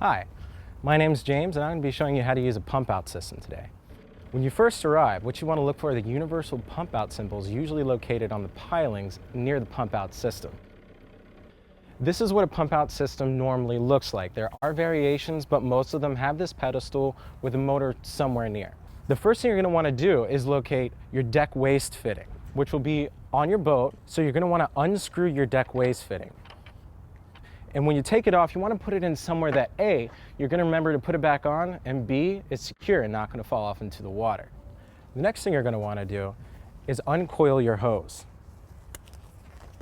Hi, my name's James and I'm going to be showing you how to use a pump out system today. When you first arrive, what you want to look for are the universal pump out symbols usually located on the pilings near the pump out system. This is what a pump out system normally looks like. There are variations, but most of them have this pedestal with a motor somewhere near. The first thing you're going to want to do is locate your deck waste fitting, which will be on your boat, so you're going to want to unscrew your deck waste fitting. And when you take it off, you want to put it in somewhere that A, you're going to remember to put it back on, and B, it's secure and not going to fall off into the water. The next thing you're going to want to do is uncoil your hose.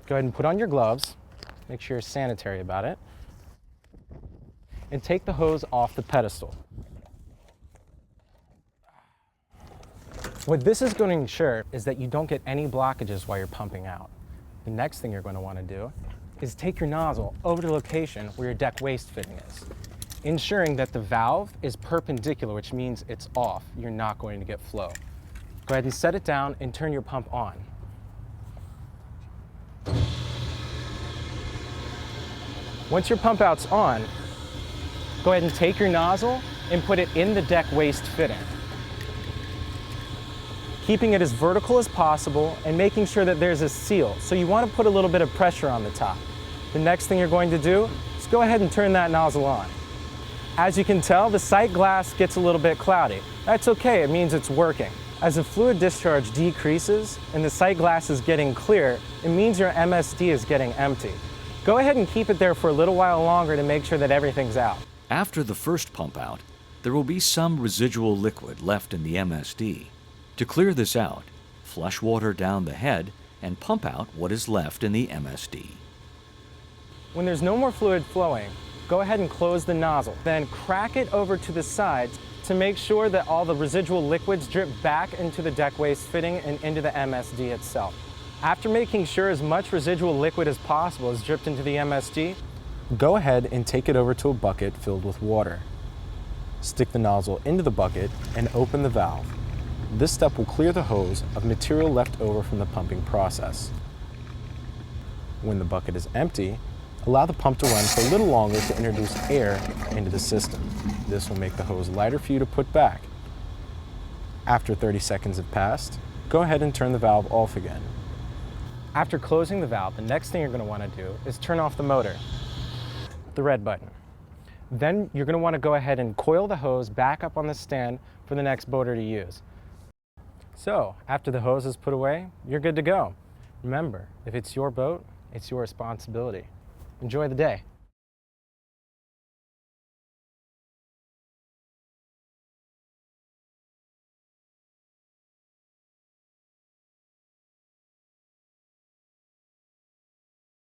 Go ahead and put on your gloves, make sure you're sanitary about it, and take the hose off the pedestal. What this is going to ensure is that you don't get any blockages while you're pumping out. The next thing you're going to want to do is take your nozzle over to the location where your deck waste fitting is, ensuring that the valve is perpendicular, which means it's off. You're not going to get flow. Go ahead and set it down and turn your pump on. Once your pump out's on, go ahead and take your nozzle and put it in the deck waste fitting, keeping it as vertical as possible and making sure that there's a seal. So you want to put a little bit of pressure on the top. The next thing you're going to do is go ahead and turn that nozzle on. As you can tell, the sight glass gets a little bit cloudy. That's okay, it means it's working. As the fluid discharge decreases and the sight glass is getting clear, it means your MSD is getting empty. Go ahead and keep it there for a little while longer to make sure that everything's out. After the first pump out, there will be some residual liquid left in the MSD. To clear this out, flush water down the head and pump out what is left in the MSD. When there's no more fluid flowing, go ahead and close the nozzle. Then crack it over to the sides to make sure that all the residual liquids drip back into the deck waste fitting and into the MSD itself. After making sure as much residual liquid as possible is dripped into the MSD, go ahead and take it over to a bucket filled with water. Stick the nozzle into the bucket and open the valve. This step will clear the hose of material left over from the pumping process. When the bucket is empty, allow the pump to run for a little longer to introduce air into the system. This will make the hose lighter for you to put back. After 30 seconds have passed, go ahead and turn the valve off again. After closing the valve, the next thing you're going to want to do is turn off the motor, the red button. Then you're going to want to go ahead and coil the hose back up on the stand for the next boater to use. So, after the hose is put away, you're good to go. Remember, if it's your boat, it's your responsibility. Enjoy the day.